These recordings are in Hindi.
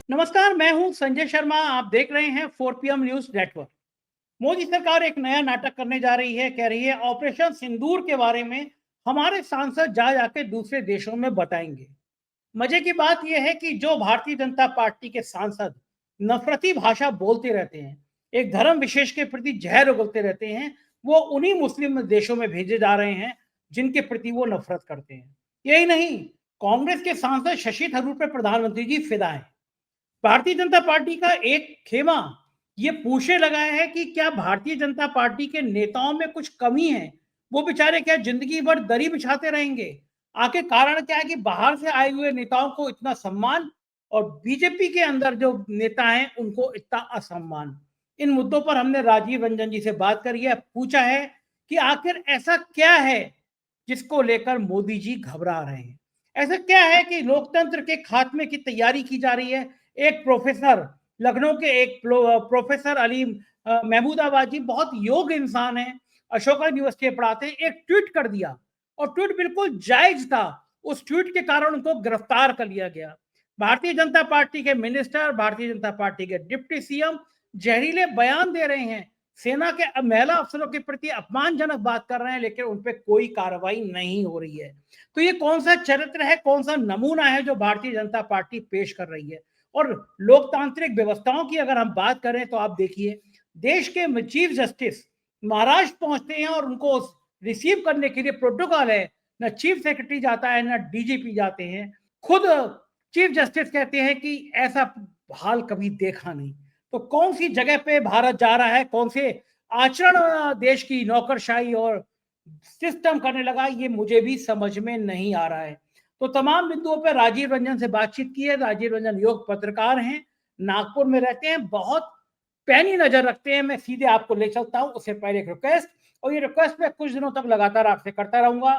नमस्कार, मैं हूं संजय शर्मा। आप देख रहे हैं 4 PM न्यूज नेटवर्क। मोदी सरकार एक नया नाटक करने जा रही है। कह रही है ऑपरेशन सिंदूर के बारे में हमारे सांसद जा जाके दूसरे देशों में बताएंगे। मजे की बात यह है कि जो भारतीय जनता पार्टी के सांसद नफरती भाषा बोलते रहते हैं, एक धर्म विशेष के प्रति जहर उगलते रहते हैं, वो उन्हीं मुस्लिम देशों में भेजे जा रहे हैं जिनके प्रति वो नफरत करते हैं। यही नहीं, कांग्रेस के सांसद शशि थरूर पर प्रधानमंत्री जी फिदा है। भारतीय जनता पार्टी का एक खेमा ये पूछने लगा है कि क्या भारतीय जनता पार्टी के नेताओं में कुछ कमी है? वो बेचारे क्या जिंदगी भर दरी बिछाते रहेंगे? आखिर कारण क्या है कि बाहर से आए हुए नेताओं को इतना सम्मान और बीजेपी के अंदर जो नेता हैं उनको इतना असम्मान? इन मुद्दों पर हमने राजीव रंजन जी से बात करी है, पूछा है कि आखिर ऐसा क्या है जिसको लेकर मोदी जी घबरा रहे हैं। ऐसा क्या है कि लोकतंत्र के खात्मे की तैयारी की जा रही है? एक प्रोफेसर, लखनऊ के एक प्रोफेसर अली महमूदाबाद जी बहुत योग्य इंसान है, अशोका यूनिवर्सिटी में पढ़ाते हैं, एक ट्वीट कर दिया और ट्वीट बिल्कुल जायज था। उस ट्वीट के कारण उनको गिरफ्तार कर लिया गया। भारतीय जनता पार्टी के मिनिस्टर, भारतीय जनता पार्टी के डिप्टी सीएम जहरीले बयान दे रहे हैं, सेना के महिला अफसरों के प्रति अपमानजनक बात कर रहे हैं, लेकिन उन पर कोई कार्रवाई नहीं हो रही है। तो ये कौन सा चरित्र है, कौन सा नमूना है जो भारतीय जनता पार्टी पेश कर रही है? और लोकतांत्रिक व्यवस्थाओं की अगर हम बात करें तो आप देखिए, देश के चीफ जस्टिस महाराष्ट्र पहुंचते हैं और उनको रिसीव करने के लिए प्रोटोकॉल है। न चीफ सेक्रेटरी जाता है, न डीजीपी जाते हैं। खुद चीफ जस्टिस कहते हैं कि ऐसा हाल कभी देखा नहीं। तो कौन सी जगह पे भारत जा रहा है, कौन से आचरण देश की नौकरशाही और सिस्टम करने लगा, ये मुझे भी समझ में नहीं आ रहा है। तो तमाम बिंदुओं पर राजीव रंजन से बातचीत की है। राजीव रंजन योग पत्रकार हैं, नागपुर में रहते हैं, बहुत पैनी नजर रखते हैं। मैं सीधे आपको ले चलता हूं। उससे पहले एक रिक्वेस्ट, और ये रिक्वेस्ट मैं कुछ दिनों तक लगातार आपसे करता रहूंगा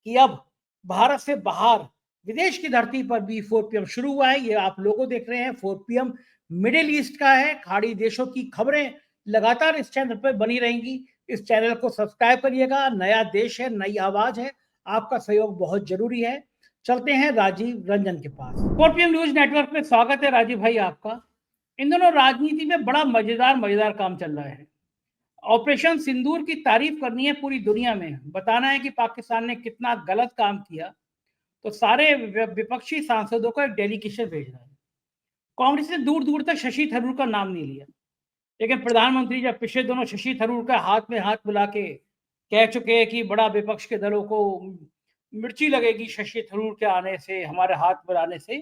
कि अब भारत से बाहर विदेश की धरती पर भी 4 PM शुरू हुआ है। ये आप लोगों देख रहे हैं, 4 PM मिडिल ईस्ट का है। खाड़ी देशों की खबरें लगातार इस चैनल पर बनी रहेंगी। इस चैनल को सब्सक्राइब करिएगा। नया देश है, नई आवाज है, आपका सहयोग बहुत जरूरी है। चलते हैं राजीव रंजन के पास। 4 PM न्यूज नेटवर्क में स्वागत है राजीव भाई आपका। इन दोनों राजनीति में बड़ा मजेदार मजेदार काम चल रहा है। ऑपरेशन सिंदूर की तारीफ करनी है पूरी दुनिया में, बताना है कि पाकिस्तान ने कितना गलत काम किया, तो सारे विपक्षी सांसदों को एक डेलीगेशन भेज रहा है। कांग्रेस ने दूर दूर तक शशि थरूर का नाम नहीं लिया, लेकिन प्रधानमंत्री जब पिछले दोनों शशि थरूर का हाथ में हाथ मिला के कह चुके हैं कि बड़ा विपक्ष के दलों को मिर्ची लगेगी शशि थरूर के आने से, हमारे हाथ मिलाने से,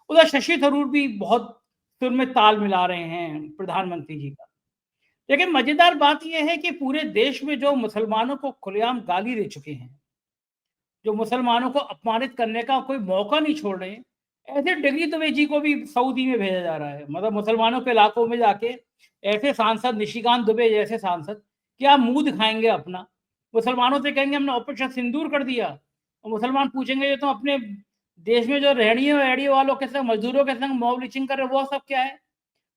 उधर शशि थरूर भी बहुत सुर में ताल मिला रहे हैं प्रधानमंत्री जी का। लेकिन मजेदार बात यह है कि पूरे देश में जो मुसलमानों को खुलेआम गाली दे चुके हैं, जो मुसलमानों को अपमानित करने का कोई मौका नहीं छोड़ रहे हैं, ऐसे डिग्री दुबे जी को भी सऊदी में भेजा जा रहा है। मतलब मुसलमानों के इलाकों में जाके ऐसे सांसद, निशिकांत दुबे जैसे सांसद, क्या मुंह दिखाएंगे अपना? मुसलमानों से कहेंगे हमने ऑपरेशन सिंदूर कर दिया, और मुसलमान पूछेंगे ये तो अपने देश में जो रेहड़ियों वेहड़ियों वालों के संग, मजदूरों के संग मॉब लिंचिंग कर रहे, वो सब क्या है?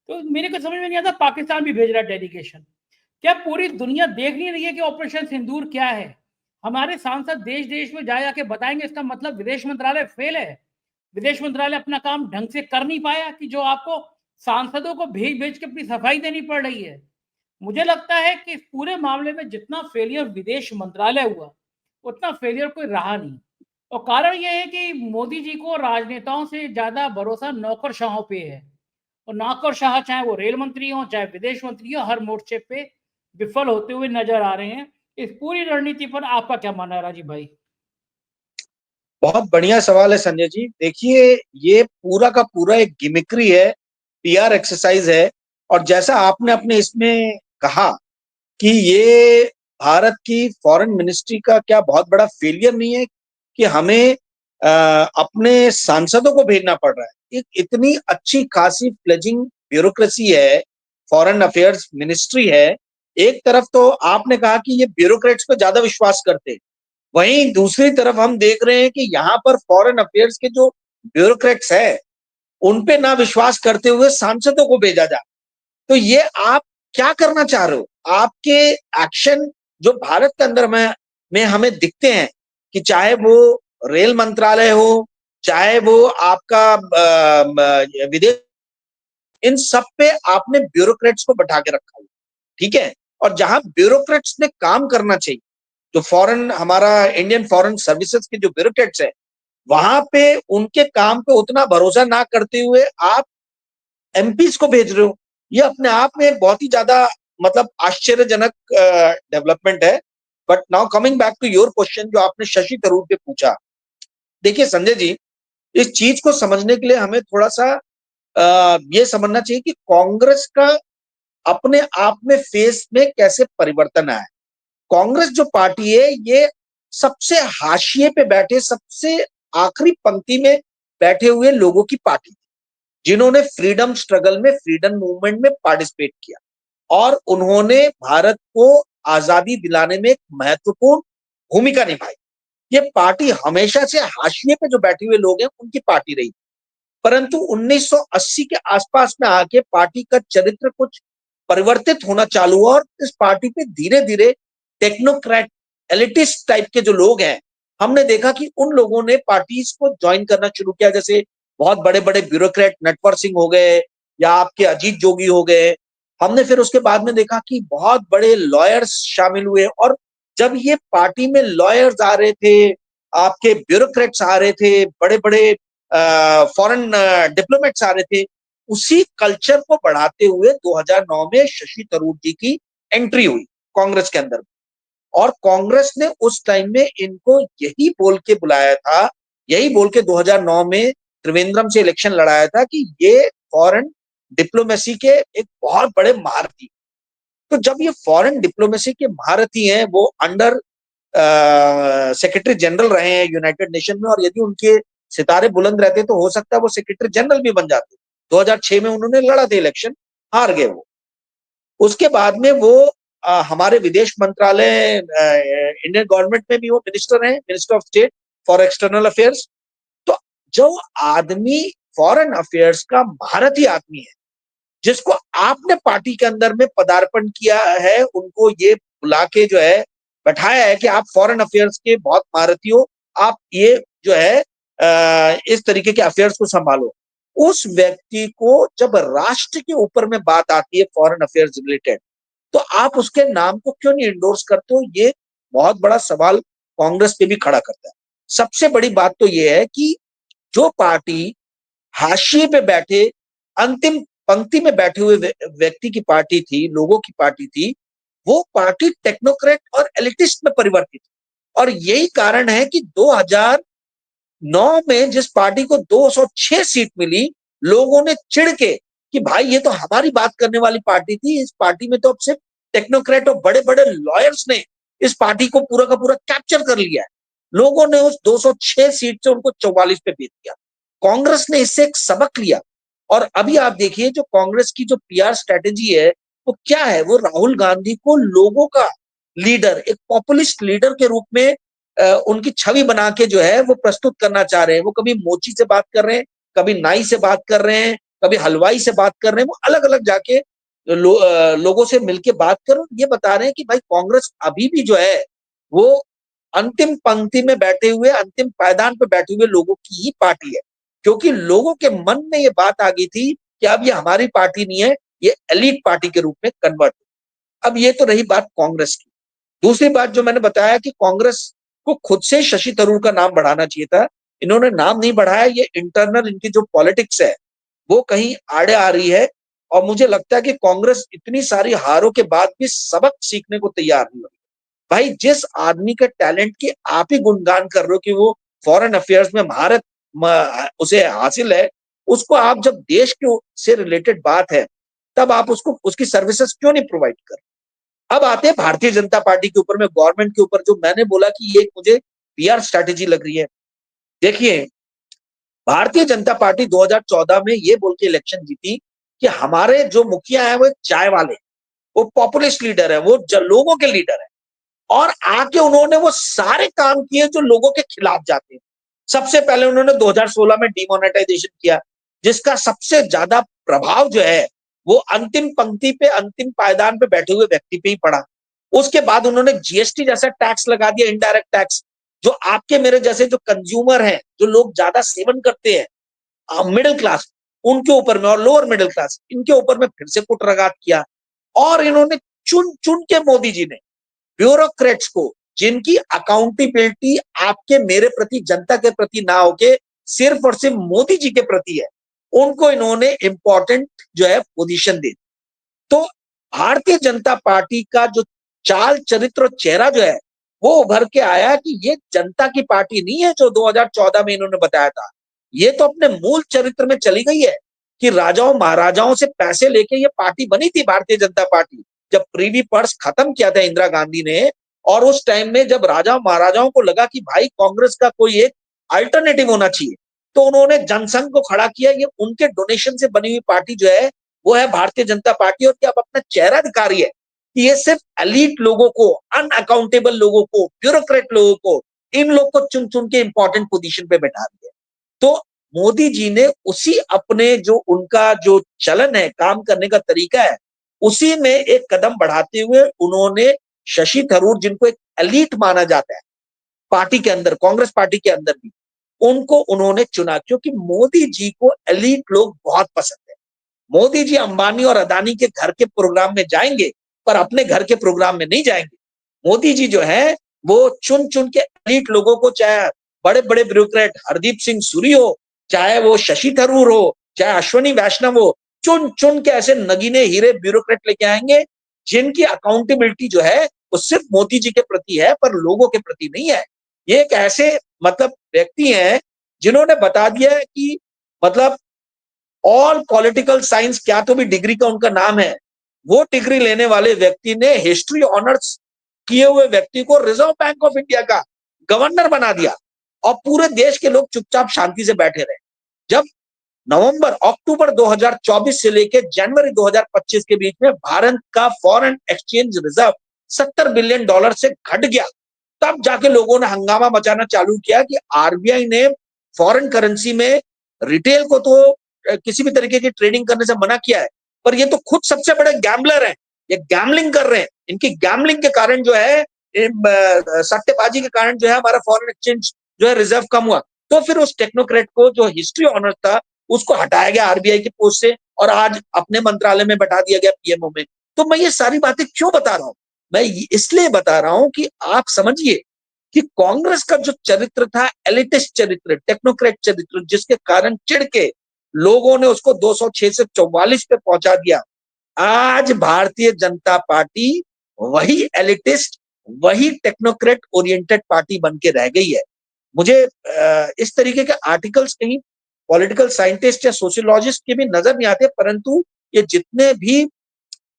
तो मेरे को समझ में नहीं आता, पाकिस्तान भी भेज रहा है डेलीगेशन। क्या पूरी दुनिया देख नहीं रही है कि ऑपरेशन सिंदूर क्या है? हमारे सांसद देश देश में जा जाके बताएंगे, इसका मतलब विदेश मंत्रालय फेल है। विदेश मंत्रालय अपना काम ढंग से कर नहीं पाया कि जो आपको सांसदों को भेज भेज के अपनी सफाई देनी पड़ रही है। मुझे लगता है कि इस पूरे मामले में जितना फेलियर विदेश मंत्रालय हुआ, उतना फेलियर कोई रहा नहीं। और कारण यह है कि मोदी जी को राजनेताओं से ज्यादा भरोसा नौकरशाहों पे है, और नौकरशाह चाहे वो रेल मंत्री हो, चाहे विदेश मंत्री हो, हर मोर्चे पे विफल होते हुए नजर आ रहे हैं। इस पूरी रणनीति पर आपका क्या मानना है राजीव भाई? बहुत बढ़िया सवाल है संजय जी। देखिए, ये पूरा का पूरा एक गिमिक्री है, पीआर एक्सरसाइज है। और जैसा आपने अपने इसमें कहा कि ये भारत की फॉरेन मिनिस्ट्री का क्या बहुत बड़ा फेलियर नहीं है कि हमें अपने सांसदों को भेजना पड़ रहा है। एक इतनी अच्छी खासी फ्लेजिंग ब्यूरोक्रेसी है, फॉरेन अफेयर्स मिनिस्ट्री है। एक तरफ तो आपने कहा कि ये ब्यूरोक्रेट्स पे ज्यादा विश्वास करते हैं, वहीं दूसरी तरफ हम देख रहे हैं कि यहाँ पर फॉरेन अफेयर्स के जो ब्यूरोक्रेट्स है उन पे ना विश्वास करते हुए सांसदों को भेजा जा। तो ये आप क्या करना चाह रहे हो? आपके एक्शन जो भारत के अंदर में हमें दिखते हैं कि चाहे वो रेल मंत्रालय हो, चाहे वो आपका विदेश, इन सब पे आपने ब्यूरोक्रेट्स को बैठा के रखा हुआ, ठीक है। और जहां ब्यूरोक्रेट्स ने काम करना चाहिए, जो फॉरेन हमारा इंडियन फॉरेन सर्विसेज के जो ब्यूरोक्रेट्स है, वहां पे उनके काम पे उतना भरोसा ना करते हुए आप एमपीज को भेज रहे हो। ये अपने आप में एक बहुत ही ज्यादा मतलब आश्चर्यजनक डेवलपमेंट है। But now coming back to your question जो आपने शशि थरूर पे पूछा, देखिए संजय जी, इस चीज को समझने के लिए हमें थोड़ा सा ये समझना चाहिए कि कांग्रेस का अपने आप में फेस में कैसे परिवर्तन आया। कांग्रेस जो पार्टी है ये सबसे हाशिए पे बैठे, सबसे आखिरी पंक्ति में बैठे हुए लोगों की पार्टी, जिन्होंने फ्रीडम स्ट्रगल में, फ्रीडम मूवमेंट में पार्टिसिपेट किया और उन्होंने भारत को आजादी दिलाने में एक महत्वपूर्ण भूमिका निभाई। ये पार्टी हमेशा से हाशिए पे जो बैठे हुए लोग हैं उनकी पार्टी रही। परंतु 1980 के आसपास में आके पार्टी का चरित्र कुछ परिवर्तित होना चालू हुआ और इस पार्टी पे धीरे धीरे टेक्नोक्रेट, एलिटिस्ट टाइप के जो लोग हैं, हमने देखा कि उन लोगों ने पार्टीज को ज्वाइन करना शुरू किया। जैसे बहुत बड़े बड़े ब्यूरोक्रेट नटवर सिंह हो गए या आपके अजीत जोगी हो गए। हमने फिर उसके बाद में देखा कि बहुत बड़े लॉयर्स शामिल हुए और जब ये पार्टी में लॉयर्स आ रहे थे, आपके ब्यूरोक्रेट्स आ रहे थे, बड़े बड़े फॉरेन डिप्लोमेट्स आ रहे थे, उसी कल्चर को बढ़ाते हुए 2009 में शशि थरूर जी की एंट्री हुई कांग्रेस के अंदर। और कांग्रेस ने उस टाइम में इनको यही बोल के बुलाया था, यही बोल के 2009 में त्रिवेंद्रम से इलेक्शन लड़ाया था कि ये फॉरेन डिप्लोमेसी के एक बहुत बड़े महारथी। तो जब ये फॉरेन डिप्लोमेसी के महारथी हैं, वो अंडर सेक्रेटरी जनरल रहे हैं यूनाइटेड नेशन में, और यदि उनके सितारे बुलंद रहते तो हो सकता है वो सेक्रेटरी जनरल भी बन जाते। 2006 में उन्होंने लड़ा था इलेक्शन, हार गए वो। उसके बाद में वो हमारे विदेश मंत्रालय, इंडियन गवर्नमेंट में भी वो मिनिस्टर हैं, minister of state for external affairs. तो जो आदमी फॉरेन अफेयर्स का महारथी आदमी है, जिसको आपने पार्टी के अंदर में पदार्पण किया है, उनको ये बुला के जो है बैठाया है कि आप फॉरेन अफेयर्स के बहुत महारथी हो, आप ये जो है इस तरीके के अफेयर्स को संभालो। उस व्यक्ति को जब राष्ट्र के ऊपर में बात आती है फॉरेन अफेयर्स रिलेटेड, तो आप उसके नाम को क्यों नहीं इंडोर्स करते हो? ये बहुत बड़ा सवाल कांग्रेस पे भी खड़ा करता है। सबसे बड़ी बात तो ये है कि जो पार्टी हाशिए पे बैठे, अंतिम पंक्ति में बैठे हुए व्यक्ति की पार्टी थी, लोगों की पार्टी थी, वो पार्टी टेक्नोक्रेट और एलिटिस्ट में परिवर्तित। और यही कारण है कि 2009 में जिस पार्टी को 206 सीट मिली, लोगों ने चिढ़ के कि भाई ये तो हमारी बात करने वाली पार्टी थी, इस पार्टी में तो अब सिर्फ टेक्नोक्रेट और बड़े बड़े लॉयर्स ने इस पार्टी को पूरा का पूरा कैप्चर कर लिया है। लोगों ने उस 206 सीट से उनको 44 पे भेज दिया। कांग्रेस ने इससे एक सबक लिया। और अभी आप देखिए जो कांग्रेस की जो पीआर स्ट्रेटेजी है वो क्या है, वो राहुल गांधी को लोगों का लीडर, एक पॉपुलिस्ट लीडर के रूप में उनकी छवि बना के जो है वो प्रस्तुत करना चाह रहे हैं। वो कभी मोची से बात कर रहे हैं, कभी नाई से बात कर रहे हैं, कभी हलवाई से बात कर रहे हैं, वो अलग अलग जाके लोगों से मिलके बात कर, ये बता रहे हैं कि भाई कांग्रेस अभी भी जो है वो अंतिम पंक्ति में बैठे हुए, अंतिम पायदान पे बैठे हुए लोगों की ही पार्टी है। क्योंकि लोगों के मन में ये बात आ गई थी कि अब ये हमारी पार्टी नहीं है, ये एलीट पार्टी के रूप में कन्वर्ट। अब ये तो रही बात कांग्रेस की। दूसरी बात जो मैंने बताया कि कांग्रेस को खुद से शशि थरूर का नाम बढ़ाना चाहिए था, इन्होंने नाम नहीं बढ़ाया। ये इंटरनल इनकी जो पॉलिटिक्स है वो कहीं आड़े आ रही है। और मुझे लगता है कि कांग्रेस इतनी सारी हारों के बाद भी सबक सीखने को तैयार नहीं हुई। भाई जिस आदमी के टैलेंट की आप ही गुणगान कर रहे हो कि वो फॉरेन अफेयर्स में महारत उसे हासिल है, उसको आप जब देश के से रिलेटेड बात है तब आप उसको उसकी सर्विसेज क्यों नहीं प्रोवाइड कर। अब आते हैं भारतीय जनता पार्टी के ऊपर में, गवर्नमेंट के ऊपर, जो मैंने बोला कि ये मुझे पीआर स्ट्रेटेजी लग रही है। देखिए भारतीय जनता पार्टी 2014 में ये बोल के इलेक्शन जीती कि हमारे जो मुखिया है वो एक चाय वाले, वो पॉपुलिस्ट लीडर है, वो लोगों के लीडर है। और आके उन्होंने वो सारे काम किए जो लोगों के खिलाफ जाते हैं। सबसे पहले उन्होंने 2016 में डिमोनेटाइजेशन किया, जिसका सबसे ज्यादा प्रभाव जो है वो अंतिम पंक्ति पे, अंतिम पायदान पे बैठे हुए व्यक्ति पे ही पड़ा। उसके बाद उन्होंने जीएसटी जैसा टैक्स लगा दिया, इनडायरेक्ट टैक्स, जो आपके मेरे जैसे जो कंज्यूमर हैं, जो लोग ज्यादा सेवन करते हैं, मिडिल क्लास, उनके ऊपर में, और लोअर मिडिल क्लास, इनके ऊपर में फिर से कुटरगात किया। और इन्होंने चुन चुन के मोदी जी ने ब्यूरोक्रेट्स को, जिनकी अकाउंटेबिलिटी आपके मेरे प्रति, जनता के प्रति ना होके सिर्फ और सिर्फ मोदी जी के प्रति है, उनको इन्होंने इंपॉर्टेंट जो है पोजीशन दे दी। तो भारतीय जनता पार्टी का जो चाल चरित्र और चेहरा जो है वो उभर के आया कि ये जनता की पार्टी नहीं है जो 2014 में इन्होंने बताया था। ये तो अपने मूल चरित्र में चली गई है कि राजाओं महाराजाओं से पैसे लेके ये पार्टी बनी थी भारतीय जनता पार्टी, जब प्रीवी पर्स खत्म किया था इंदिरा गांधी ने। और उस टाइम में जब राजा महाराजाओं को लगा कि भाई कांग्रेस का कोई एक अल्टरनेटिव होना चाहिए, तो उन्होंने जनसंघ को खड़ा किया। ये उनके डोनेशन से बनी हुई पार्टी जो है वो है भारतीय जनता पार्टी। और क्या अब अपना चेहरा दिखा रही है कि ये सिर्फ एलीट लोगों को, अनअकाउंटेबल लोगों को, ब्यूरोक्रेट लोगों को, इन लोग को चुन चुन के इंपॉर्टेंट पोजीशन पे बैठा दिया। तो मोदी जी ने उसी अपने जो उनका जो चलन है, काम करने का तरीका है, उसी में एक कदम बढ़ाते हुए उन्होंने शशि थरूर, जिनको एक एलीट माना जाता है पार्टी के अंदर, कांग्रेस पार्टी के अंदर भी, उनको उन्होंने चुना, क्योंकि मोदी जी को एलीट लोग बहुत पसंद है। मोदी जी अंबानी और अदानी के घर के प्रोग्राम में जाएंगे, पर अपने घर के प्रोग्राम में नहीं जाएंगे। मोदी जी जो है वो चुन चुन के एलीट लोगों को, चाहे बड़े बड़े ब्यूरोक्रेट हरदीप सिंह सूरी हो, चाहे वो शशि थरूर हो, चाहे अश्वनी वैष्णव हो, चुन चुन के ऐसे नगीने हीरे ब्यूरोक्रेट लेके आएंगे जिनकी अकाउंटेबिलिटी जो है वो सिर्फ मोदी जी के प्रति है, पर लोगों के प्रति नहीं है। ये एक ऐसे मतलब व्यक्ति हैं जिन्होंने बता दिया है कि मतलब ऑल पॉलिटिकल साइंस, क्या तो भी डिग्री का उनका नाम है, वो डिग्री लेने वाले व्यक्ति ने हिस्ट्री ऑनर्स किए हुए व्यक्ति को रिजर्व बैंक ऑफ इंडिया का गवर्नर बना दिया। और पूरे देश के लोग चुपचाप शांति से बैठे रहे। जब अक्टूबर 2024 से लेकर जनवरी 2025 के बीच में भारत का फॉरेन एक्सचेंज रिजर्व $70 बिलियन से घट गया, तब जाके लोगों ने हंगामा मचाना चालू किया कि आरबीआई ने फॉरेन करेंसी में रिटेल को तो किसी भी तरीके की ट्रेडिंग करने से मना किया है, पर ये तो खुद सबसे बड़े गैम्बलर हैं, ये गैम्बलिंग कर रहे हैं। इनकी गैम्बलिंग के कारण जो है, सट्टेबाजी के कारण जो है हमारा फॉरेन एक्सचेंज जो है रिजर्व कम हुआ। तो फिर उस टेक्नोक्रेट को जो हिस्ट्री ऑनर था उसको हटाया गया आरबीआई की पोस्ट से, और आज अपने मंत्रालय में बैठा दिया गया पीएमओ में। तो मैं ये सारी बातें क्यों बता रहा हूं? मैं इसलिए बता रहा हूं कि आप समझिए कि कांग्रेस का जो चरित्र था, एलिटिस्ट चरित्र, टेक्नोक्रेट चरित्र, जिसके कारण चिढ़ के लोगों ने उसको 206 से 44 पे पहुंचा दिया, आज भारतीय जनता पार्टी वही एलिटिस्ट, वही टेक्नोक्रेट ओरिएंटेड पार्टी बन के रह गई है। मुझे इस तरीके के आर्टिकल्स कहीं पॉलिटिकल साइंटिस्ट या सोशियोलॉजिस्ट के भी नजर नहीं आते, परंतु ये जितने भी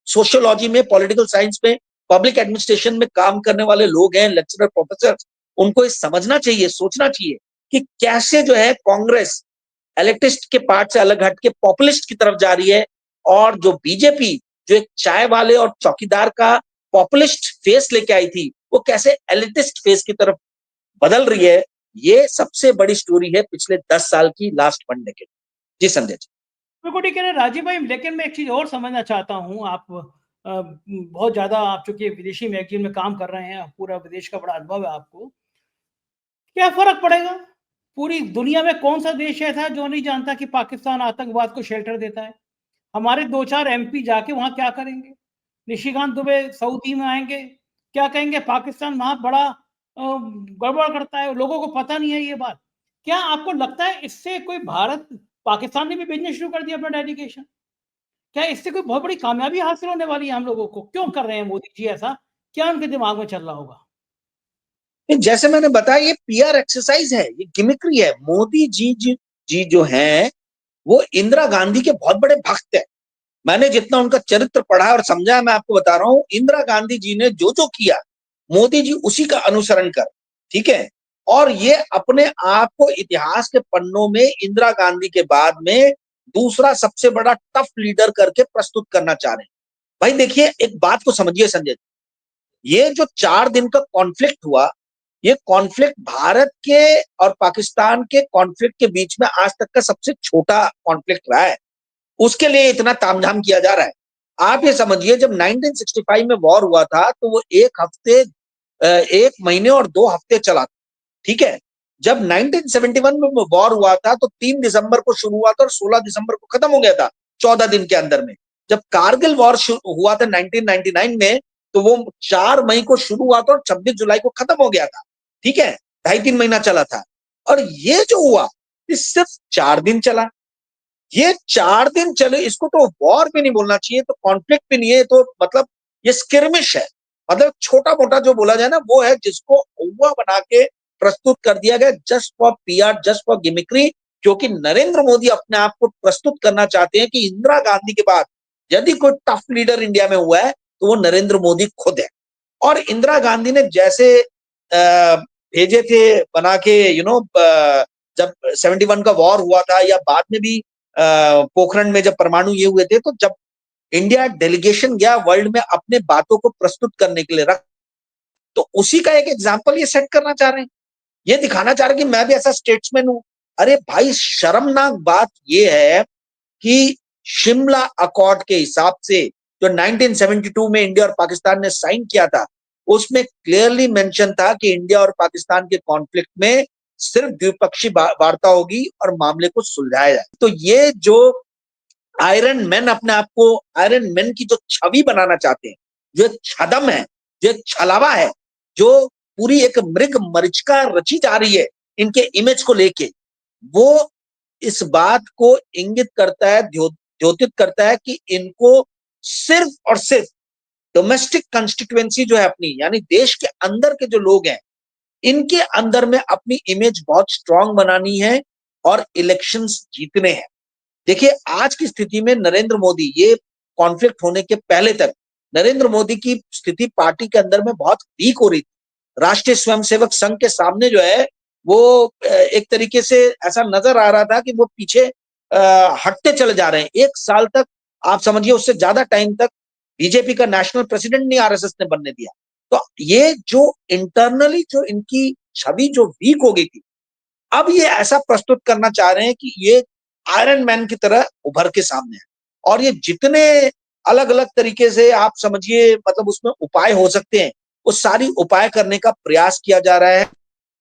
सोशियोलॉजी में, पॉलिटिकल साइंस में, पब्लिक एडमिनिस्ट्रेशन में काम करने वाले लोग हैं, लेक्चरर, प्रोफेसर, उनको ये समझना चाहिए, सोचना चाहिए कि कैसे जो है कांग्रेस एलिटिस्ट के पार्ट से अलग हट के पॉपुलिस्ट की तरफ जा रही है, और जो बीजेपी जो एक चाय वाले और चौकीदार का पॉपुलिस्ट फेस लेके आई थी, वो कैसे एलिटिस्ट फेस की तरफ बदल रही है। ये सबसे बड़ी स्टोरी है पिछले 10 साल की, लास्ट 1 डेकेड। जी संजय जी। बिल्कुल ठीक है राजीव भाई, लेकिन मैं एक चीज और समझना चाहता हूँ। आप बहुत ज्यादा, आप चूंकि विदेशी मैगजीन में काम कर रहे हैं, पूरा विदेश का बड़ा अनुभव है आपको, क्या फर्क पड़ेगा? पूरी दुनिया में कौन सा देश ऐसा जो नहीं जानता कि पाकिस्तान आतंकवाद को शेल्टर देता है? हमारे 2-4 एमपी जाके वहां क्या करेंगे? निशिकांत दुबे सऊदी में आएंगे, क्या कहेंगे? पाकिस्तान वहां बड़ा गड़बड़ करता है, लोगों को पता नहीं है ये बात। क्या आपको लगता है इससे कोई भारत, पाकिस्तान ने भी बिजनेस शुरू कर दिया अपना डेडिकेशन? क्या इससे कोई बहुत बड़ी कामयाबी हासिल होने वाली है हम लोगों को? क्यों कर रहे हैं मोदी जी ऐसा? क्या उनके दिमाग में चल रहा होगा? जैसे मैंने बताया, ये पीआर एक्सरसाइज है, ये गिमिक्री है। मोदी जी जो हैं वो इंदिरा गांधी के बहुत बड़े भक्त हैं। मैंने जितना उनका चरित्र पढ़ा और समझा, मैं आपको बता रहा हूं, इंदिरा गांधी जी ने जो जो किया, मोदी जी उसी का अनुसरण कर, ठीक है। और ये अपने आप को इतिहास के पन्नों में इंदिरा गांधी के बाद में दूसरा सबसे बड़ा टफ लीडर करके प्रस्तुत करना चाह रहे हैं। भाई देखिए, एक बात को समझिए संजय, ये जो 4 दिन का कॉन्फ्लिक्ट हुआ, ये कॉन्फ्लिक्ट भारत के और पाकिस्तान के कॉन्फ्लिक्ट के बीच में आज तक का सबसे छोटा कॉन्फ्लिक्ट रहा है। उसके लिए इतना तामझाम किया जा रहा है। आप ये समझिए, जब 1965 में वॉर हुआ था तो वो 1 हफ्ते, 1 महीने और 2 हफ्ते चला था, ठीक है। जब 1971 में वॉर हुआ था तो 3 दिसंबर को शुरू हुआ था और 16 दिसंबर को खत्म हो गया था, 14 दिन के अंदर में। जब कारगिल वॉर हुआ था 1999 में, तो वो 4 मई को शुरू हुआ था और 26 जुलाई को खत्म हो गया था, ठीक है। 2.5-3 महीना चला था। और ये जो हुआ, ये सिर्फ 4 दिन चला। ये 4 दिन चले, इसको तो वॉर भी नहीं बोलना चाहिए, तो कॉन्फ्लिक्ट भी नहीं है, तो मतलब ये स्किर्मिश है। मतलब छोटा मोटा जो बोला जाए ना, वो है जिसको हुआ बना के प्रस्तुत कर दिया गया, just for PR, just for gimmickry. क्योंकि नरेंद्र मोदी अपने आप को प्रस्तुत करना चाहते हैं कि इंदिरा गांधी के बाद यदि कोई टफ लीडर इंडिया में हुआ है तो वो नरेंद्र मोदी खुद है। और इंदिरा गांधी ने जैसे भेजे थे बना के, जब 71 का वॉर हुआ था, या बाद में भी पोखरण में जब परमाणु ये हुए थे, तो जब इंडिया डेलीगेशन गया वर्ल्ड में अपने बातों को प्रस्तुत करने के लिए, रख तो उसी का एक एग्जाम्पल ये सेट करना चाह रहे हैं। ये दिखाना चाह रहे हैं कि मैं भी ऐसा स्टेट्समैन हूं। अरे भाई, शर्मनाक बात ये है कि शिमला अकॉर्ड के हिसाब से जो 1972 में इंडिया और पाकिस्तान ने साइन किया था, उसमें क्लियरली मेंशन था कि इंडिया और पाकिस्तान के कॉन्फ्लिक्ट में सिर्फ द्विपक्षीय वार्ता होगी और मामले को सुलझाया जाए। तो ये जो आयरन मैन, अपने आप को आयरन मैन की जो छवि बनाना चाहते हैं, जो छदम है, जो छलावा है, जो पूरी एक मृग मरीचिका रची जा रही है इनके इमेज को लेके, वो इस बात को इंगित करता है, द्योतित करता है कि इनको सिर्फ और सिर्फ डोमेस्टिक कंस्टिट्यूएंसी जो है अपनी, यानी देश के अंदर के जो लोग हैं, इनके अंदर में अपनी इमेज बहुत स्ट्रांग बनानी है और इलेक्शंस जीतने हैं। देखिए, आज की स्थिति में नरेंद्र मोदी, ये कॉन्फ्लिक्ट होने के पहले तक नरेंद्र मोदी की स्थिति पार्टी के अंदर में बहुत वीक हो रही थी। राष्ट्रीय स्वयंसेवक संघ के सामने जो है वो एक तरीके से ऐसा नजर आ रहा था कि वो पीछे हटते चले जा रहे हैं। 1 साल तक, आप समझिए उससे ज्यादा टाइम तक, बीजेपी का नेशनल प्रेसिडेंट नहीं आरएसएस ने बनने दिया। तो ये जो इंटरनली जो इनकी छवि जो वीक हो गई थी, अब ये ऐसा प्रस्तुत करना चाह रहे हैं कि ये आयरन मैन की तरह उभर के सामने है। और ये जितने अलग अलग तरीके से आप समझिए, मतलब उसमें उपाय हो सकते हैं, वो सारी उपाय करने का प्रयास किया जा रहा है।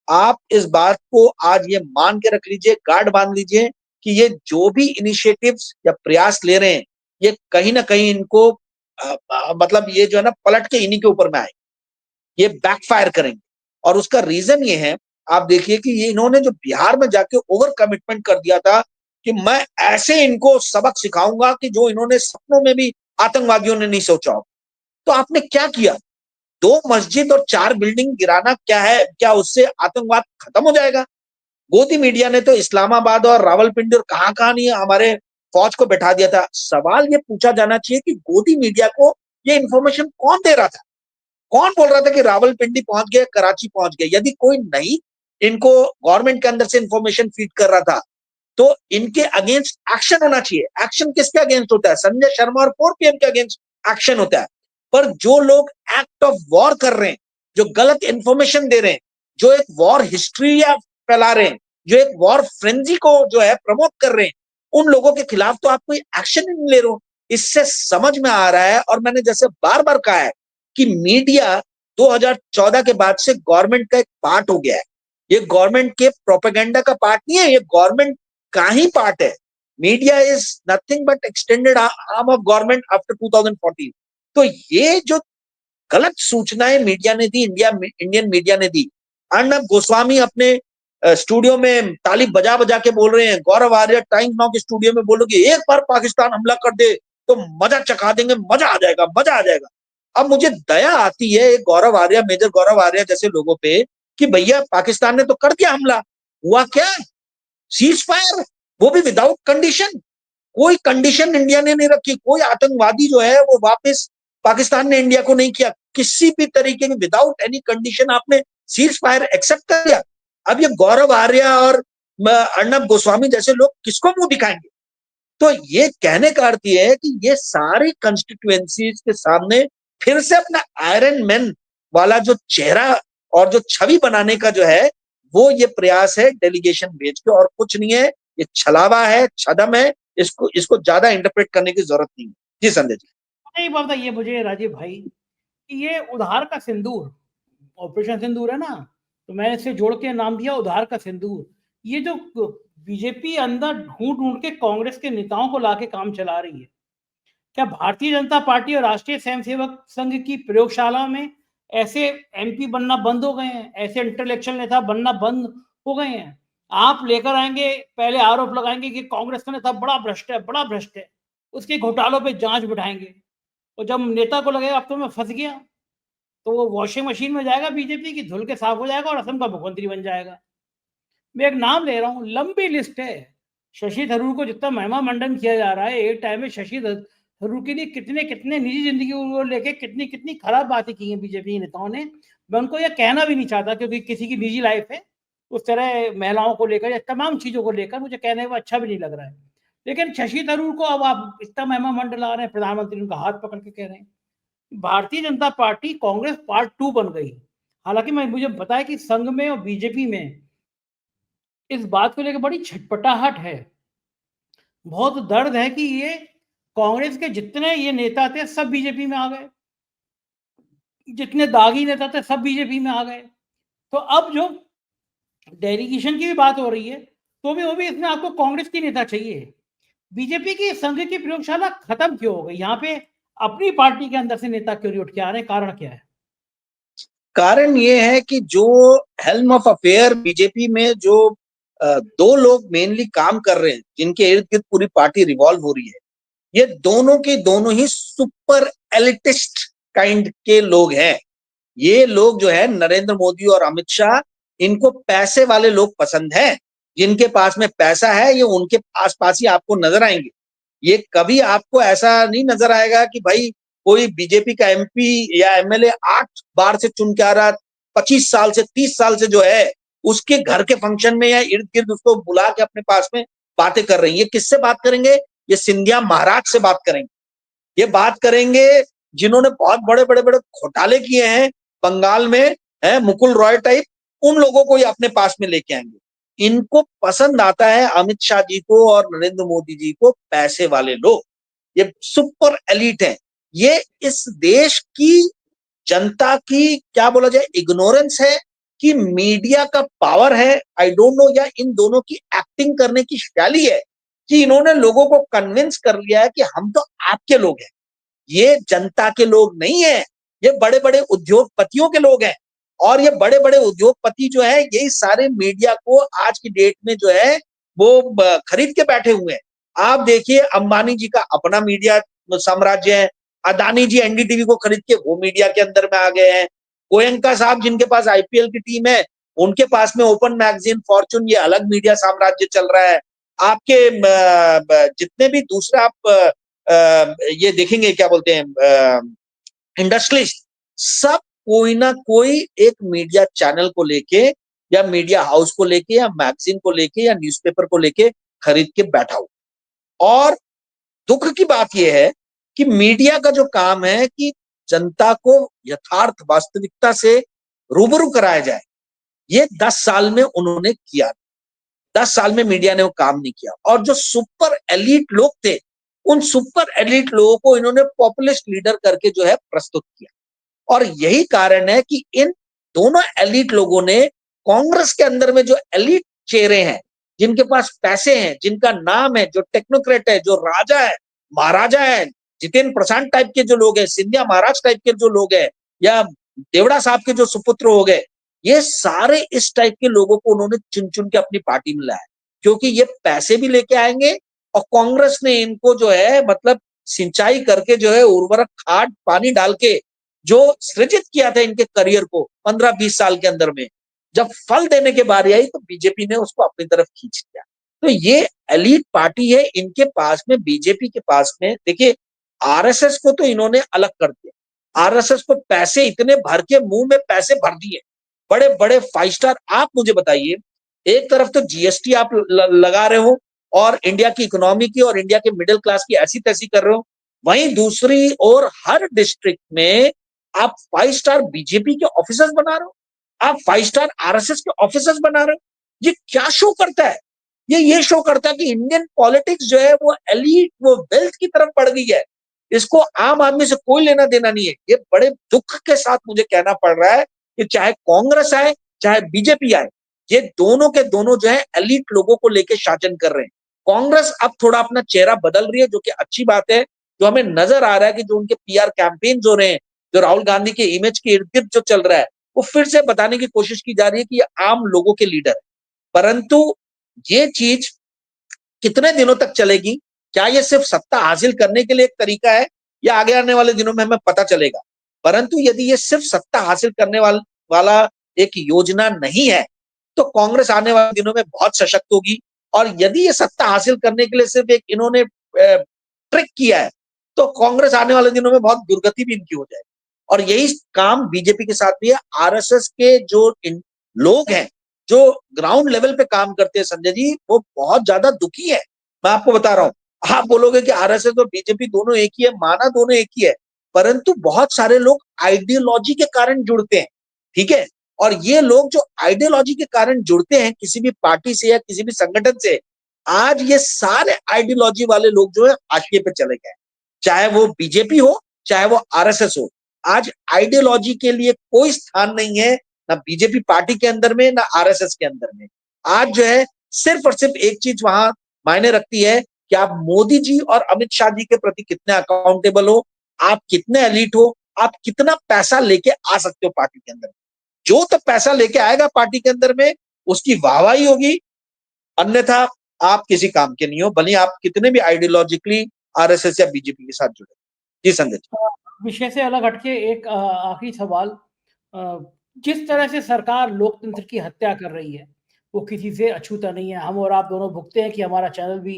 आप इस बात को आज ये मान के रख लीजिए, गार्ड बांध लीजिए कि ये जो भी इनिशिएटिव्स या प्रयास ले रहे हैं, ये कहीं ना कहीं इनको मतलब ये जो है ना, पलट के इन्हीं के ऊपर में आए, ये बैकफायर करेंगे। और उसका रीजन ये है, आप देखिए कि ये इन्होंने जो बिहार में जाके ओवर कमिटमेंट कर दिया था कि मैं ऐसे इनको सबक सिखाऊंगा कि जो इन्होंने सपनों में भी आतंकवादियों ने नहीं सोचा हो। तो आपने क्या किया? 2 मस्जिद और 4 बिल्डिंग गिराना क्या है? क्या उससे आतंकवाद खत्म हो जाएगा? गोदी मीडिया ने तो इस्लामाबाद और रावलपिंडी और कहां कहां नहीं हमारे फौज को बैठा दिया था। सवाल ये पूछा जाना चाहिए कि गोदी मीडिया को ये इंफॉर्मेशन कौन दे रहा था? कौन बोल रहा था कि रावलपिंडी पहुंच गए, कराची पहुंच गए? यदि कोई नहीं इनको गवर्नमेंट के अंदर से इंफॉर्मेशन फीड कर रहा था, तो इनके अगेंस्ट एक्शन होना चाहिए। एक्शन किसके अगेंस्ट होता है? संजय शर्मा और 4PM के अगेंस्ट एक्शन होता है। पर जो लोग एक्ट ऑफ वॉर कर रहे हैं, जो गलत इंफॉर्मेशन दे रहे हैं, जो एक वॉर हिस्ट्री फैला रहे हैं, जो एक वॉर फ्रेंजी को जो है प्रमोट कर रहे हैं, उन लोगों के खिलाफ तो आप कोई एक्शन ही नहीं ले रहे हो। इससे समझ में आ रहा है, और मैंने जैसे बार बार कहा है कि मीडिया 2014 के बाद से गवर्नमेंट का एक पार्ट हो गया है। ये गवर्नमेंट के प्रोपेगेंडा का पार्ट नहीं है, ये गवर्नमेंट का ही पार्ट है। Media is nothing but extended arm of government after 2014। तो ये जो गलत सूचनाएं मीडिया ने दी, इंडियन मीडिया ने दी, अर्नब गोस्वामी अपने स्टूडियो में ताली बजा बजा के बोल रहे हैं, गौरव आर्य टाइम्स नाउ के स्टूडियो में बोल रहे एक बार पाकिस्तान हमला कर दे तो मजा चखा देंगे, मजा आ जाएगा, मजा आ जाएगा। अब मुझे दया आती है गौरव आर्य, मेजर गौरव आर्य जैसे लोगों पे, कि भैया पाकिस्तान ने तो कर दिया हमला, हुआ क्या? सीज फायर, वो भी विदाउट कंडीशन। कोई कंडीशन इंडिया ने नहीं रखी, कोई आतंकवादी जो है वो वापस पाकिस्तान ने इंडिया को नहीं किया, किसी भी तरीके की विदाउट एनी कंडीशन आपने सीज फायर एक्सेप्ट कर दिया। अब ये गौरव आर्य और अर्नब गोस्वामी जैसे लोग किसको मुंह दिखाएंगे? तो ये कहने का अर्थ ये है कि ये सारी कंस्टिट्यूएंसीज के सामने फिर से अपना आयरन मैन वाला जो चेहरा और जो छवि बनाने का जो है, वो ये प्रयास है डेलीगेशन भेज के, और कुछ नहीं है। ये छलावा है, छदम है। इसको इसको ज्यादा इंटरप्रेट करने की जरूरत नहीं है। जी संजय जी। नहीं बात ये मुझे राजीव भाई कि ये उधार का सिंदूर, ऑपरेशन सिंदूर है ना, तो मैंने इसे जोड़ के नाम दिया उधार का सिंदूर। ये जो बीजेपी अंदर ढूंढ ढूंढ के कांग्रेस के नेताओं को लाके काम चला रही है, क्या भारतीय जनता पार्टी और राष्ट्रीय स्वयंसेवक संघ की प्रयोगशाला में ऐसे एमपी बनना बंद हो गए हैं, ऐसे इंटेलेक्चुअल नेता बनना बंद हो गए हैं? आप लेकर आएंगे, पहले आरोप लगाएंगे कि कांग्रेस का नेता बड़ा भ्रष्ट है, बड़ा भ्रष्ट है, उसके घोटालों पे जांच बिठाएंगे, और जब नेता को लगेगा अब तो मैं फंस गया, तो वो वॉशिंग मशीन में जाएगा बीजेपी की, धुल के साफ हो जाएगा और असम का मुख्यमंत्री बन जाएगा। मैं एक नाम ले रहा हूँ, लंबी लिस्ट है। शशि थरूर को जितना महिमा मंडन किया जा रहा है, एक टाइम में शशि थरूर के लिए कितने कितने निजी जिंदगी को लेके कितनी कितनी खराब बातें की हैं बीजेपी नेताओं ने। मैं उनको यह कहना भी नहीं चाहता, क्योंकि किसी की निजी लाइफ है, उस तरह महिलाओं को लेकर या तमाम चीजों को लेकर मुझे कहने में अच्छा भी नहीं लग रहा है। लेकिन शशि थरूर को अब आप इतना महिमा मंडल आ रहे हैं, प्रधानमंत्री उनका हाथ पकड़ के कह रहे हैं। भारतीय जनता पार्टी कांग्रेस पार्ट 2 बन गई। हालांकि मुझे पता है कि संघ में और बीजेपी में इस बात को लेकर बड़ी छटपटाहट है, बहुत दर्द है कि ये कांग्रेस के जितने ये नेता थे सब बीजेपी में आ गए, जितने दागी नेता थे सब बीजेपी में आ गए। तो अब जो डेलीगेशन की भी बात हो रही है, तो भी वो भी इसमें आपको कांग्रेस की नेता चाहिए। बीजेपी की संघ की प्रयोगशाला खत्म क्यों हो गई? यहाँ पे अपनी पार्टी के अंदर से नेता क्यों नहीं उठ के आ रहे हैं? कारण क्या है? कारण ये है कि जो हेल्म ऑफ अफेयर बीजेपी में जो दो लोग मेनली काम कर रहे हैं, जिनके इर्द गिर्द पूरी पार्टी रिवॉल्व हो रही है, ये दोनों के दोनों ही सुपर एलिटिस्ट काइंड के लोग हैं। ये लोग जो है नरेंद्र मोदी और अमित शाह, इनको पैसे वाले लोग पसंद हैं। जिनके पास में पैसा है ये उनके आस पास ही आपको नजर आएंगे। ये कभी आपको ऐसा नहीं नजर आएगा कि भाई कोई बीजेपी का एमपी या एमएलए 8 बार से चुन के आ रहा, 25 साल से 30 साल से जो है उसके घर के फंक्शन में या इर्द गिर्द उसको बुला के अपने पास में बातें कर रही है। ये किससे बात करेंगे? ये सिंधिया महाराज से बात करेंगे। ये बात करेंगे जिन्होंने बहुत बड़े बड़े बड़े घोटाले किए हैं बंगाल में, है मुकुल रॉय टाइप, उन लोगों को ये अपने पास में लेके आएंगे। इनको पसंद आता है अमित शाह जी को और नरेंद्र मोदी जी को पैसे वाले लोग। ये सुपर एलिट है। ये इस देश की जनता की क्या बोला जाए इग्नोरेंस है कि मीडिया का पावर है, आई डोंट नो, या इन दोनों की एक्टिंग करने की शैली है कि इन्होंने लोगों को कन्विंस कर लिया है कि हम तो आपके लोग हैं, ये जनता के लोग नहीं है, ये बड़े बड़े उद्योगपतियों के लोग हैं। और ये बड़े बड़े उद्योगपति जो है यही सारे मीडिया को आज की डेट में जो है वो खरीद के बैठे हुए हैं। आप देखिए अंबानी जी का अपना मीडिया साम्राज्य है, अदानी जी एनडीटीवी को खरीद के वो मीडिया के अंदर में आ गए हैं, गोयंका साहब जिनके पास आईपीएल की टीम है उनके पास में ओपन मैगजीन, फॉर्चून, ये अलग मीडिया साम्राज्य चल रहा है। आपके जितने भी दूसरे आप ये देखेंगे क्या बोलते हैं इंडस्ट्रियलिस्ट, सब कोई ना कोई एक मीडिया चैनल को लेके या मीडिया हाउस को लेके या मैगजीन को लेके या न्यूज़पेपर को लेके खरीद के बैठा हो। और दुख की बात यह है कि मीडिया का जो काम है कि जनता को यथार्थ वास्तविकता से रूबरू कराया जाए, ये 10 साल में उन्होंने किया। 10 साल में मीडिया ने वो काम नहीं किया। और जो सुपर एलीट लोग थे, उन सुपर एलीट लोगों को इन्होंने पॉपुलिस्ट लीडर करके जो है प्रस्तुत किया। और यही कारण है कि इन दोनों एलीट लोगों ने कांग्रेस के अंदर में जो एलीट चेहरे हैं, जिनके पास पैसे हैं, जिनका नाम है, जो टेक्नोक्रेट है, जो राजा है, महाराजा है, जितेंद्र प्रसाद टाइप के जो लोग हैं, सिंधिया महाराज टाइप के जो लोग हैं, या देवड़ा साहब के जो सुपुत्र हो गए, ये सारे इस टाइप के लोगों को उन्होंने चुन चुन के अपनी पार्टी में लाया, क्योंकि ये पैसे भी लेके आएंगे और कांग्रेस ने इनको जो है मतलब सिंचाई करके जो है उर्वरक खाद पानी डाल के जो सृजित किया था इनके करियर को 15-20 साल के अंदर में, जब फल देने के बारी आई तो बीजेपी ने उसको अपनी तरफ खींच लिया। तो ये एलीट पार्टी है, इनके पास में, बीजेपी के पास में, देखिए आरएसएस को तो इन्होंने अलग कर दिया। आरएसएस को पैसे इतने भर के मुंह में पैसे भर दिए, बड़े बड़े 5 स्टार। आप मुझे बताइए, एक तरफ तो जीएसटी आप लगा रहे हो और इंडिया की इकोनॉमी की और इंडिया के मिडिल क्लास की ऐसी तैसी कर रहे हो, वहीं दूसरी ओर हर डिस्ट्रिक्ट में आप 5 स्टार बीजेपी के ऑफिसर्स बना रहे हो, आप 5 स्टार आरएसएस के ऑफिसर्स बना रहे हो। ये क्या शो करता है? ये शो करता है कि इंडियन पॉलिटिक्स जो है वो एलीट, वो वेल्थ की तरफ बढ़ गई है। इसको आम आदमी से कोई लेना देना नहीं है। ये बड़े दुख के साथ मुझे कहना पड़ रहा है कि चाहे कांग्रेस आए, चाहे बीजेपी आए, ये दोनों के दोनों जो है एलिट लोगों को लेके शासन कर रहे हैं। कांग्रेस अब थोड़ा अपना चेहरा बदल रही है, जो कि अच्छी बात है। जो हमें नजर आ रहा है कि जो उनके पीआर कैंपेन हो रहे हैं, जो राहुल गांधी के इमेज के इर्द गिर्द जो चल रहा है, वो फिर से बताने की कोशिश की जा रही है कि ये आम लोगों के लीडर है। परंतु ये चीज कितने दिनों तक चलेगी? क्या ये सिर्फ सत्ता हासिल करने के लिए एक तरीका है, या आगे आने वाले दिनों में हमें पता चलेगा। परंतु यदि ये सिर्फ सत्ता हासिल करने वाला एक योजना नहीं है, तो कांग्रेस आने वाले दिनों में बहुत सशक्त होगी। और यदि ये सत्ता हासिल करने के लिए सिर्फ एक इन्होंने ट्रिक किया है, तो कांग्रेस आने वाले दिनों में बहुत दुर्गति भी इनकी हो जाएगी। और यही काम बीजेपी के साथ भी है। आरएसएस के जो लोग हैं, जो ग्राउंड लेवल पे काम करते हैं संजय जी, वो बहुत ज्यादा दुखी है। मैं आपको बता रहा हूँ, आप बोलोगे कि आरएसएस और बीजेपी दोनों एक ही है, माना दोनों एक ही है, परंतु बहुत सारे लोग आइडियोलॉजी के कारण जुड़ते हैं, ठीक है। और ये लोग जो आइडियोलॉजी के कारण जुड़ते हैं किसी भी पार्टी से या किसी भी संगठन से, आज ये सारे आइडियोलॉजी वाले लोग जो है हाशिए पे चले गए। चाहे वो बीजेपी हो, चाहे वो आरएसएस हो, आज आइडियोलॉजी के लिए कोई स्थान नहीं है, ना बीजेपी पार्टी के अंदर में, ना आरएसएस के अंदर में। आज जो है सिर्फ और सिर्फ एक चीज वहां मायने रखती है कि आप मोदी जी और अमित शाह जी के प्रति कितने अकाउंटेबल हो, आप कितने एलीट हो, आप कितना पैसा लेके आ सकते हो पार्टी के अंदर। जो तो पैसा लेके आएगा पार्टी के अंदर में, उसकी वाहवाही होगी, अन्यथा आप किसी काम के नहीं हो, भले आप कितने भी आइडियोलॉजिकली आरएसएस या बीजेपी के साथ जुड़े। जी संजय जी। विषय से अलग हटके एक आखिरी सवाल, जिस तरह से सरकार लोकतंत्र की हत्या कर रही है वो किसी से अछूता नहीं है। हम और आप दोनों भुगते हैं कि हमारा चैनल भी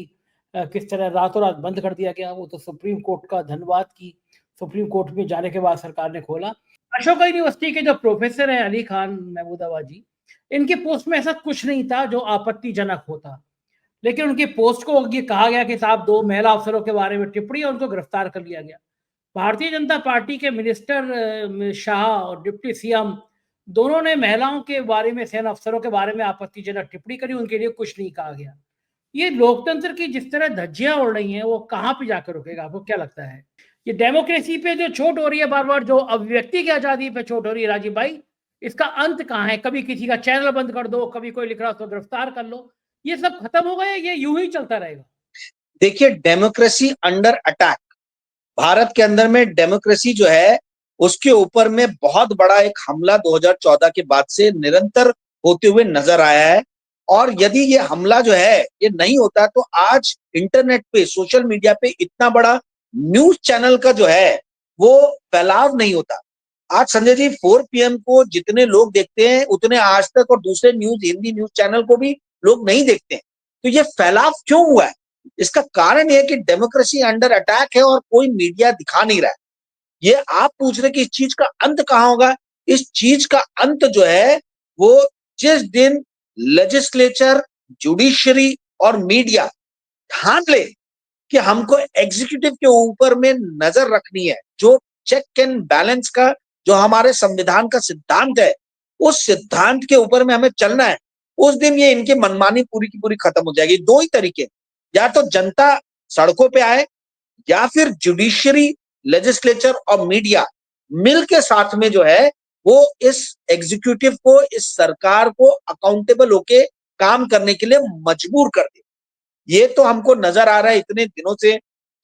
किस तरह रातों रात बंद कर दिया गया। वो तो सुप्रीम कोर्ट का धन्यवाद कि सुप्रीम कोर्ट में जाने के बाद सरकार ने खोला। अशोका यूनिवर्सिटी के जो प्रोफेसर हैं अली खान महमूदाबाद जी, इनके पोस्ट में ऐसा कुछ नहीं था जो आपत्तिजनक होता, लेकिन उनकी पोस्ट को ये कहा गया कि साहब 2 महिला अफसरों के बारे में टिप्पणी और उनको गिरफ्तार कर लिया गया। भारतीय जनता पार्टी के मिनिस्टर शाह और डिप्टी सीएम दोनों ने महिलाओं के बारे में, सेना अफसरों के बारे में आपत्तिजनक टिप्पणी करी, उनके लिए कुछ नहीं कहा गया। ये लोकतंत्र की जिस तरह धज्जियां उड़ रही हैं वो कहाँ पे जाकर रुकेगा, आपको क्या लगता है? ये डेमोक्रेसी पे जो चोट हो रही है बार बार, जो अभिव्यक्ति की आजादी पे चोट हो रही है राजीव भाई, इसका अंत कहाँ है? कभी किसी का चैनल बंद कर दो, कभी कोई लिख रहा हो तो गिरफ्तार कर लो, ये सब खत्म होगा या ये यूं ही चलता रहेगा? देखिए, डेमोक्रेसी अंडर अटैक, भारत के अंदर में डेमोक्रेसी जो है उसके ऊपर में बहुत बड़ा एक हमला 2014 के बाद से निरंतर होते हुए नजर आया है। और यदि ये हमला जो है ये नहीं होता तो आज इंटरनेट पे, सोशल मीडिया पे इतना बड़ा न्यूज चैनल का जो है वो फैलाव नहीं होता। आज संजय जी 4 PM को जितने लोग देखते हैं उतने आज तक और दूसरे न्यूज, हिंदी न्यूज चैनल को भी लोग नहीं देखते हैं। तो ये फैलाव क्यों हुआ है? इसका कारण यह है कि डेमोक्रेसी अंडर अटैक है और कोई मीडिया दिखा नहीं रहा है। ये आप पूछ रहे कि इस चीज का अंत कहां होगा? इस चीज का अंत जो है वो जिस दिन लेजिस्लेचर, जुडिशरी और मीडिया ठान ले कि हमको एग्जीक्यूटिव के ऊपर में नजर रखनी है, जो चेक एंड बैलेंस का जो हमारे संविधान का सिद्धांत है, उस सिद्धांत के ऊपर में हमें चलना है, उस दिन ये इनकी मनमानी पूरी की पूरी खत्म हो जाएगी। दो ही तरीके, या तो जनता सड़कों पे आए, या फिर जुडिशरी, लेजिस्लेचर और मीडिया मिल के साथ में जो है वो इस एग्जीक्यूटिव को, इस सरकार को अकाउंटेबल होके काम करने के लिए मजबूर कर दे। ये तो हमको नजर आ रहा है इतने दिनों से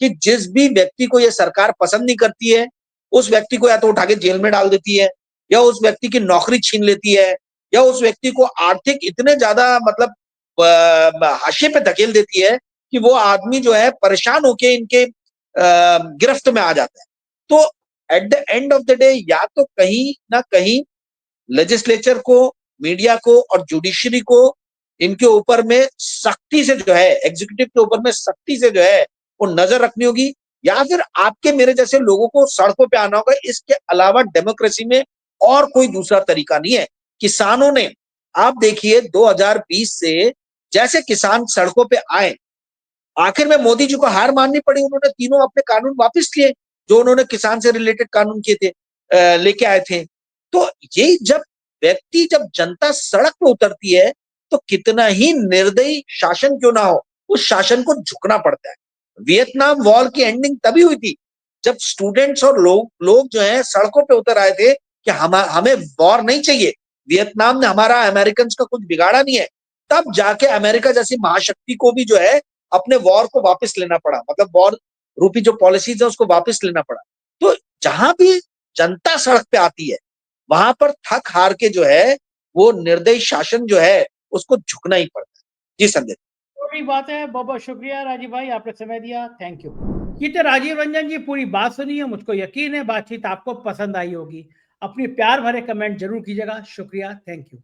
कि जिस भी व्यक्ति को ये सरकार पसंद नहीं करती है, उस व्यक्ति को या तो उठा के जेल में डाल देती है, या उस व्यक्ति की नौकरी छीन लेती है, या उस व्यक्ति को आर्थिक इतने ज्यादा मतलब हाशिए पे धकेल देती है कि वो आदमी जो है परेशान होके इनके गिरफ्त में आ जाता है। तो at the end of the day या तो कहीं ना कहीं लेजिस्लेचर को, मीडिया को और जुडिशरी को इनके ऊपर में सख्ती से जो है, एग्जीक्यूटिव के ऊपर में सख्ती से जो है वो नजर रखनी होगी, या फिर आपके मेरे जैसे लोगों को सड़कों पे आना होगा। इसके अलावा डेमोक्रेसी में और कोई दूसरा तरीका नहीं है। किसानों ने, आप देखिए 2020 से जैसे किसान सड़कों पे आए, आखिर में मोदी जी को हार माननी पड़ी, उन्होंने तीनों अपने कानून वापस लिए जो उन्होंने किसान से रिलेटेड कानून किए थे, लेके आए थे। तो ये जब जनता सड़क पे उतरती है तो कितना ही निर्दयी शासन क्यों ना हो, उस शासन को झुकना पड़ता है। वियतनाम वॉर की एंडिंग तभी हुई थी जब स्टूडेंट्स और लोग जो है सड़कों पे उतर आए थे कि हमें वॉर नहीं चाहिए, वियतनाम ने हमारा अमेरिकन का कुछ बिगाड़ा नहीं है, तब जाके अमेरिका जैसी महाशक्ति को भी जो है अपने वॉर को वापस लेना पड़ा, मतलब वॉर रूपी जो पॉलिसीज है उसको वापस लेना पड़ा। तो जहां भी जनता सड़क पे आती है वहां पर थक हार के जो है वो निर्दयी शासन जो है उसको झुकना ही पड़ता है। जी संजय। बड़ी बात है, बहुत बहुत शुक्रिया राजीव भाई, आपने समय दिया, थैंक यू। ये तो राजीव रंजन जी, पूरी बात सुनी है, मुझको यकीन है बातचीत आपको पसंद आई होगी। अपनी प्यार भरे कमेंट जरूर कीजिएगा। शुक्रिया, थैंक यू।